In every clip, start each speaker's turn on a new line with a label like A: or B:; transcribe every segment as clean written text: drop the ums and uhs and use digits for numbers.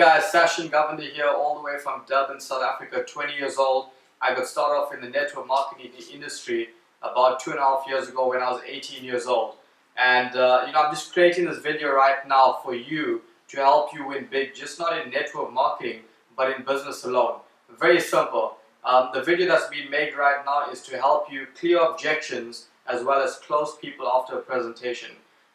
A: guys, Sashin, Govender here, all the way from Durban, South Africa, 20 years old. I got started off in the network marketing industry about 2.5 years ago when I was 18 years old. And I'm just creating this video right now for you to help you win big, just not in network marketing, but in business alone. Very simple. The video that's being made right now is to help you clear objections as well as close people after a presentation.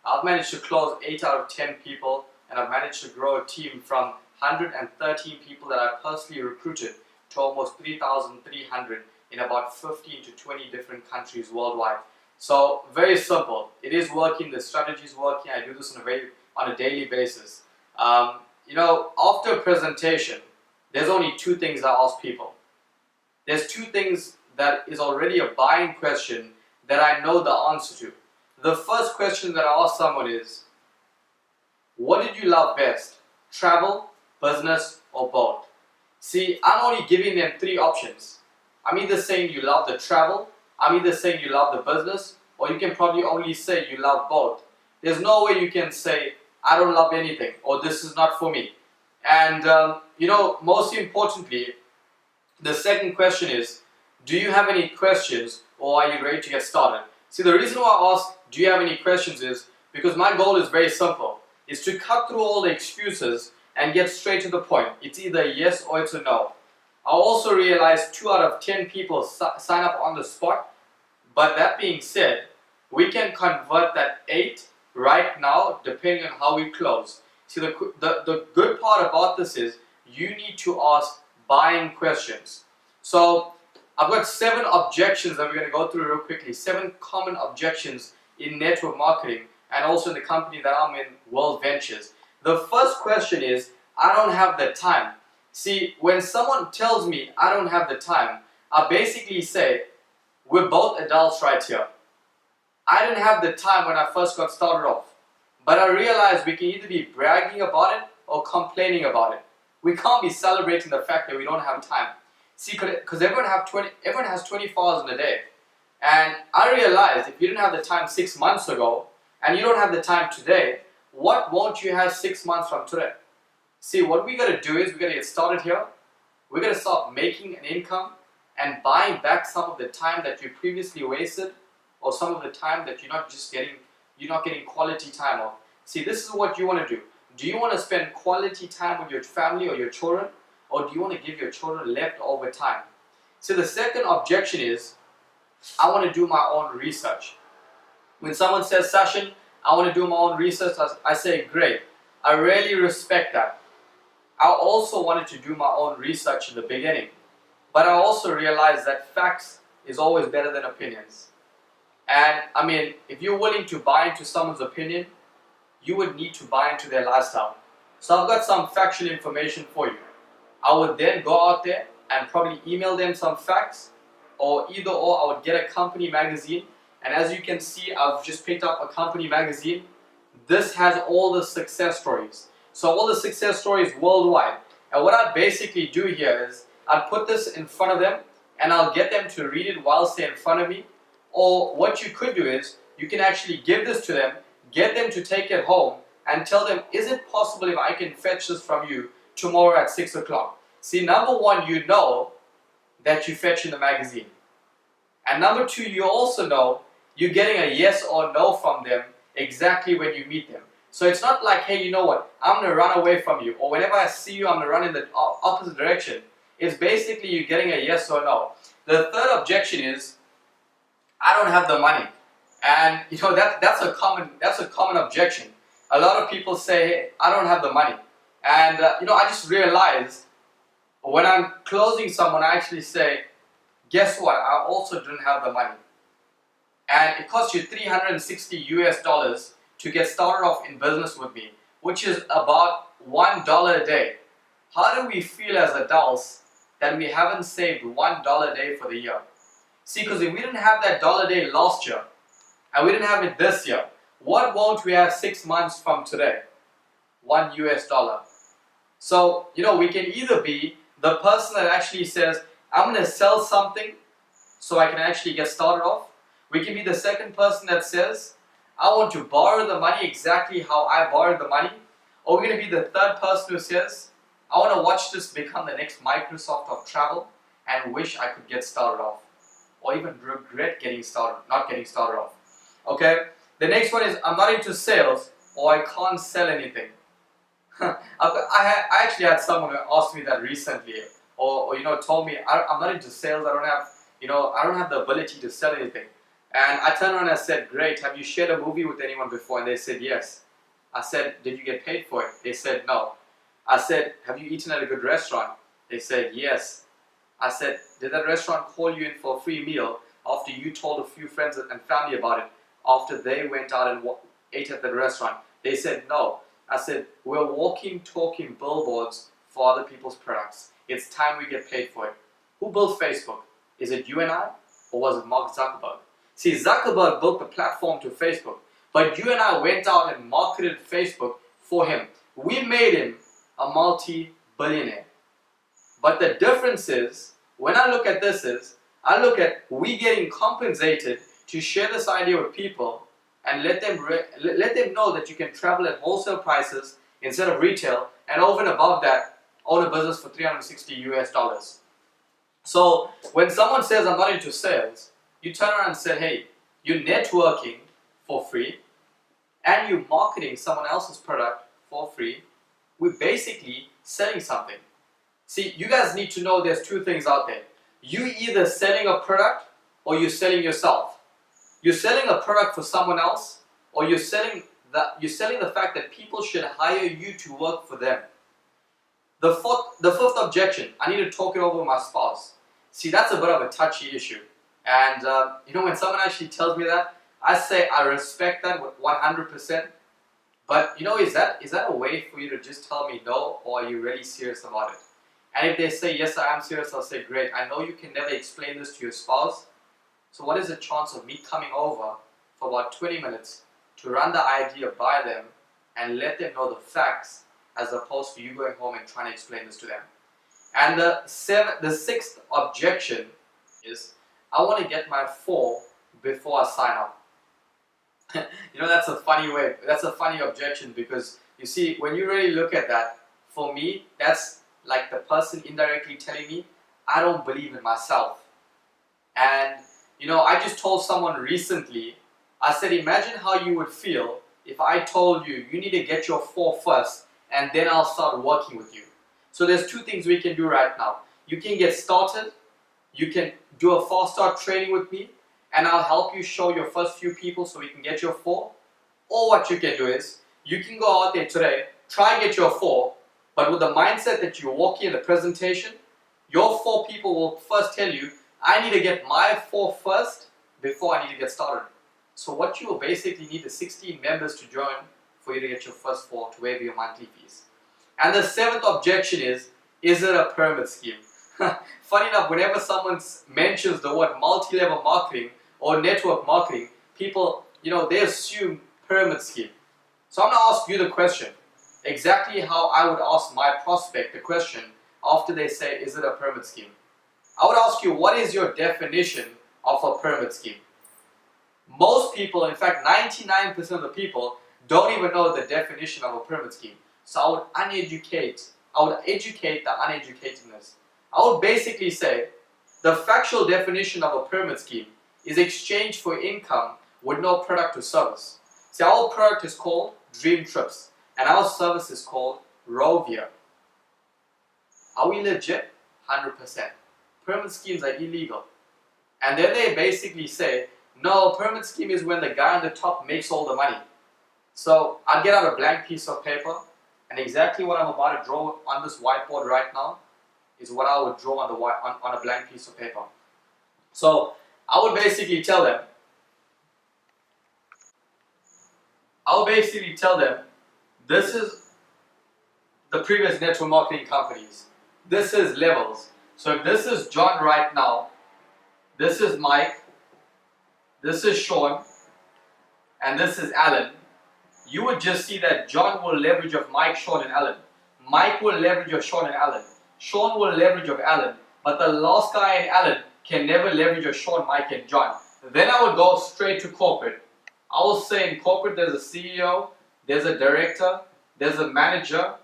A: I've managed to close 8 out of 10 people, and I've managed to grow a team from 113 people that I personally recruited to almost 3,300 in about 15 to 20 different countries worldwide. So very simple. It is working. The strategy is working. I do this on a daily basis. After a presentation, there's only two things I ask people. There's two things that is already a buying question that I know the answer to. The first question that I ask someone is, what did you love best? Travel, business, or both? See, I'm only giving them three options. I'm either saying you love the travel, I'm either saying you love the business, or you can probably only say you love both. There's no way you can say, I don't love anything, or this is not for me. And, most importantly, the second question is, do you have any questions, or are you ready to get started? See, the reason why I ask, do you have any questions is because my goal is very simple. Is to cut through all the excuses and get straight to the point. It's either a yes or it's a no. I also realized 2 out of 10 people sign up on the spot, but that being said, we can convert that 8 right now depending on how we close. See, the good part about this is you need to ask buying questions. So I've got 7 objections that we're going to go through real quickly. 7 common objections in network marketing and also in the company that I'm in, WorldVentures. The first question is, I don't have the time. See, when someone tells me I don't have the time, I basically say, we're both adults right here. I didn't have the time when I first got started off. But I realized we can either be bragging about it or complaining about it. We can't be celebrating the fact that we don't have time. See, because everyone has 24 hours in a day. And I realized if you didn't have the time 6 months ago, and you don't have the time today, what won't you have 6 months from today? See, what we got to do is we got to get started here. We're going to start making an income and buying back some of the time that you previously wasted, or some of the time that you're not getting quality time of. See, this is what you want to do. Do you want to spend quality time with your family or your children, or do you want to give your children leftover time? So the second objection is, I want to do my own research. When someone says, Sashin, I want to do my own research, I say, great. I really respect that. I also wanted to do my own research in the beginning. But I also realized that facts is always better than opinions. And I mean, if you're willing to buy into someone's opinion, you would need to buy into their lifestyle. So I've got some factual information for you. I would then go out there and probably email them some facts, or either or I would get a company magazine. And as you can see, I've just picked up a company magazine. This has all the success stories. So all the success stories worldwide. And what I'd basically do here is I'd put this in front of them and I'll get them to read it whilst they're in front of me. Or what you could do is you can actually give this to them, get them to take it home and tell them, is it possible if I can fetch this from you tomorrow at 6 o'clock? See, number one, you know that you fetch in the magazine. And number two, you also know you're getting a yes or no from them exactly when you meet them. So it's not like, hey, you know what, I'm going to run away from you, or whenever I see you, I'm going to run in the opposite direction. It's basically you getting a yes or no. The third objection is, I don't have the money. And that's a common objection. A lot of people say, hey, I don't have the money. And I just realized when I'm closing someone, I actually say, guess what, I also didn't have the money. And it costs you $360 US to get started off in business with me, which is about $1 a day. How do we feel as adults that we haven't saved $1 a day for the year? See, because if we didn't have that dollar a day last year, and we didn't have it this year, what won't we have 6 months from today? $1 US. So, we can either be the person that actually says, I'm going to sell something so I can actually get started off. We can be the second person that says, I want to borrow the money exactly how I borrowed the money. Or we're going to be the third person who says, I want to watch this become the next Microsoft of travel and wish I could get started off, or even regret not getting started off. Okay? The next one is I'm not into sales, or I can't sell anything. I actually had someone who asked me that recently, or told me I'm not into sales. I don't have the ability to sell anything. And I turned around and I said, great. Have you shared a movie with anyone before? And they said yes. I said, did you get paid for it? They said no. I said, have you eaten at a good restaurant? They said yes. I said, did that restaurant call you in for a free meal after you told a few friends and family about it after they went out and ate at the restaurant? They said no. I said, we're walking, talking billboards for other people's products. It's time we get paid for it. Who built Facebook? Is it you and I, or was it Mark Zuckerberg? See, Zuckerberg built the platform to Facebook, but you and I went out and marketed Facebook for him. We made him a multi-billionaire. But the difference is, when I look at this I look at we getting compensated to share this idea with people and let them know that you can travel at wholesale prices instead of retail, and over and above that, own a business for $360 US. So when someone says I'm not into sales, you turn around and say, hey, you're networking for free and you're marketing someone else's product for free. We're basically selling something. See, you guys need to know there's two things out there. You either selling a product or you're selling yourself. You're selling a product for someone else, or you're selling the fact that people should hire you to work for them. The fifth objection, I need to talk it over with my spouse. See, that's a bit of a touchy issue. And when someone actually tells me that, I say I respect that 100%. But is that a way for you to just tell me no, or are you really serious about it? And if they say yes, I am serious, I'll say great. I know you can never explain this to your spouse. So what is the chance of me coming over for about 20 minutes to run the idea by them and let them know the facts, as opposed to you going home and trying to explain this to them? And the sixth objection is, I want to get my 4 before I sign up. That's a funny objection, because you see, when you really look at that, for me, that's like the person indirectly telling me I don't believe in myself. And I just told someone recently, I said, imagine how you would feel if I told you need to get your 4 first and then I'll start working with you. So there's two things we can do right now. You can get started, you can do a fast start training with me, and I'll help you show your first few people so we can get your 4. Or what you can do is, you can go out there today, try and get your 4, but with the mindset that you're walking in the presentation, your 4 people will first tell you, I need to get my 4 first before I need to get started. So what you will basically need is 16 members to join for you to get your first 4 to waive your monthly fees. And the 7th objection is it a pyramid scheme? Funny enough, whenever someone mentions the word multi-level marketing or network marketing, people, they assume pyramid scheme. So I'm going to ask you the question, exactly how I would ask my prospect the question after they say, is it a pyramid scheme? I would ask you, what is your definition of a pyramid scheme? Most people, in fact 99% of the people, don't even know the definition of a pyramid scheme. So I would educate the uneducatedness. I would basically say the factual definition of a pyramid scheme is exchange for income with no product or service. See, our product is called Dream Trips and our service is called Rovia. Are we legit? 100%. Pyramid schemes are illegal. And then they basically say, no, pyramid scheme is when the guy on the top makes all the money. So I'll get out a blank piece of paper, and exactly what I'm about to draw on this whiteboard right now is what I would draw on a blank piece of paper. So I would basically tell them, this is the previous network marketing companies. This is levels. So if this is John right now, this is Mike, this is Sean, and this is Alan, you would just see that John will leverage of Mike, Sean, and Alan. Mike will leverage of Sean and Alan. Sean will leverage of Alan. But the last guy in Alan can never leverage of Sean, Mike, and John. Then I would go straight to corporate. I will say in corporate there's a CEO, there's a director, there's a manager,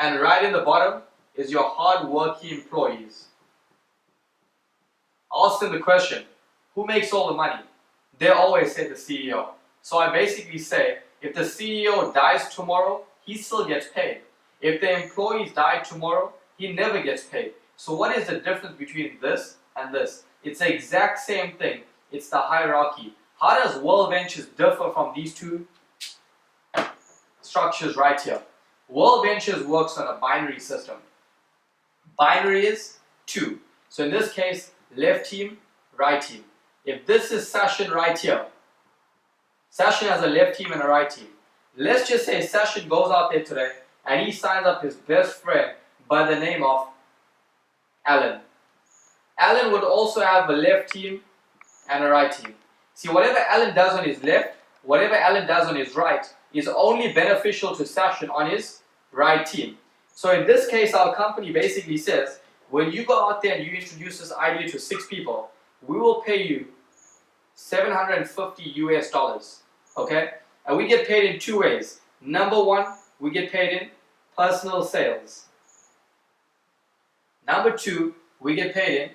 A: and right in the bottom is your hard-working employees. Ask them the question, who makes all the money? They always say the CEO. So I basically say, if the CEO dies tomorrow, he still gets paid. If the employees die tomorrow, he never gets paid. So what is the difference between this and this? It's the exact same thing. It's the hierarchy. How does WorldVentures differ from these two structures right here? WorldVentures works on a binary system. Binary is 2. So in this case, left team, right team. If this is Sashin right here, Sashin has a left team and a right team. Let's just say Sashin goes out there today and he signs up his best friend by the name of Alan. Alan would also have a left team and a right team. See, whatever Alan does on his left, whatever Alan does on his right is only beneficial to Sashin on his right team. So in this case, our company basically says, when you go out there and you introduce this idea to 6 people, we will pay you $750 US, okay? And we get paid in 2 ways. Number 1, we get paid in personal sales. Number 2, we get paid in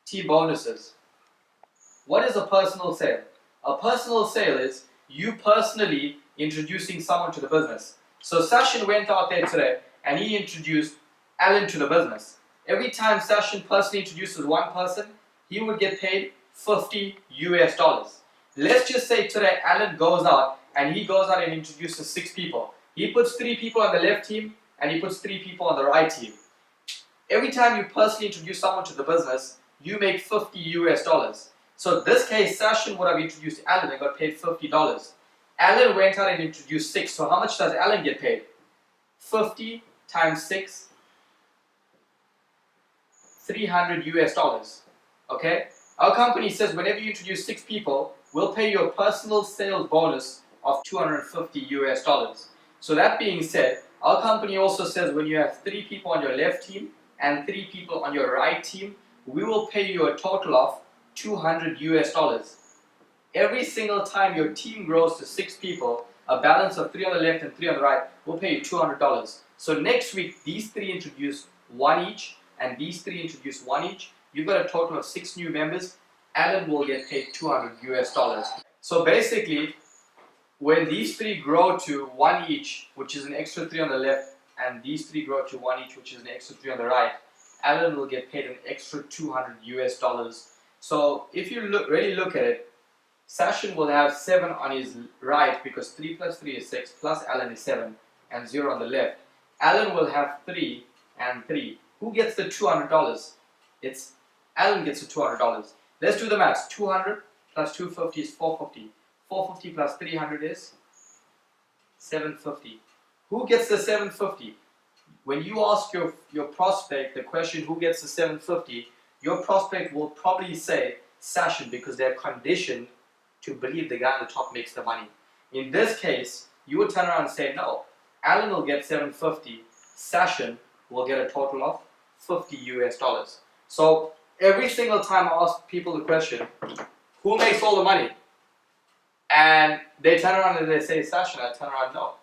A: team bonuses. What is a personal sale? A personal sale is you personally introducing someone to the business. So Sashin went out there today and he introduced Alan to the business. Every time Sashin personally introduces one person, he would get paid $50 US. Let's just say today Alan goes out and he goes out and introduces 6 people. He puts 3 people on the left team and he puts 3 people on the right team. Every time you personally introduce someone to the business, you make $50 US. So in this case, Sashin would have introduced Alan and got paid $50. Alan went out and introduced 6. So how much does Alan get paid? 50 times 6, $300 US. Okay? Our company says whenever you introduce 6 people, we'll pay you a personal sales bonus of $250 US. So that being said, our company also says when you have 3 people on your left team and 3 people on your right team, we will pay you a total of $200 US. Every single time your team grows to 6 people, a balance of 3 on the left and 3 on the right, we'll pay you $200. So next week, these 3 introduce 1 each, and these 3 introduce 1 each. You've got a total of 6 new members. Alan will get paid $200 US. So basically, when these 3 grow to 1 each, which is an extra 3 on the left, and these 3 grow to 1 each, which is an extra 3 on the right, Alan will get paid an extra $200 US. So if you really look at it, Sashin will have 7 on his right because 3 plus 3 is 6, plus Alan is 7, and 0 on the left. Alan will have 3 and 3. Who gets the $200? It's Alan gets the $200. Let's do the maths. 200 plus 250 is 450. 450 plus 300 is 750. Who gets the 750? When you ask your prospect the question, who gets the 750, your prospect will probably say Sashin because they're conditioned to believe the guy on the top makes the money. In this case, you would turn around and say, no, Alan will get 750, Sashin will get a total of $50 US. So every single time I ask people the question, who makes all the money? And they turn around and they say Sashin, I turn around, no.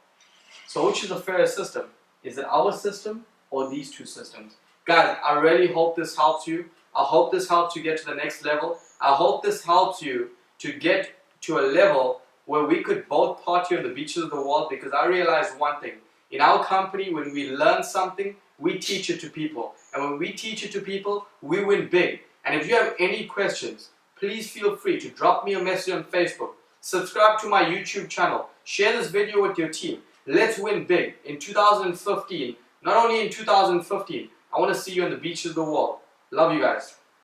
A: So which is the fairest system? Is it our system or these 2 systems? Guys, I really hope this helps you. I hope this helps you get to the next level. I hope this helps you to get to a level where we could both party on the beaches of the world, because I realized one thing. In our company, when we learn something, we teach it to people. And when we teach it to people, we win big. And if you have any questions, please feel free to drop me a message on Facebook. Subscribe to my YouTube channel. Share this video with your team. Let's win big. In 2015, not only in 2015, I want to see you on the beaches of the world. Love you guys.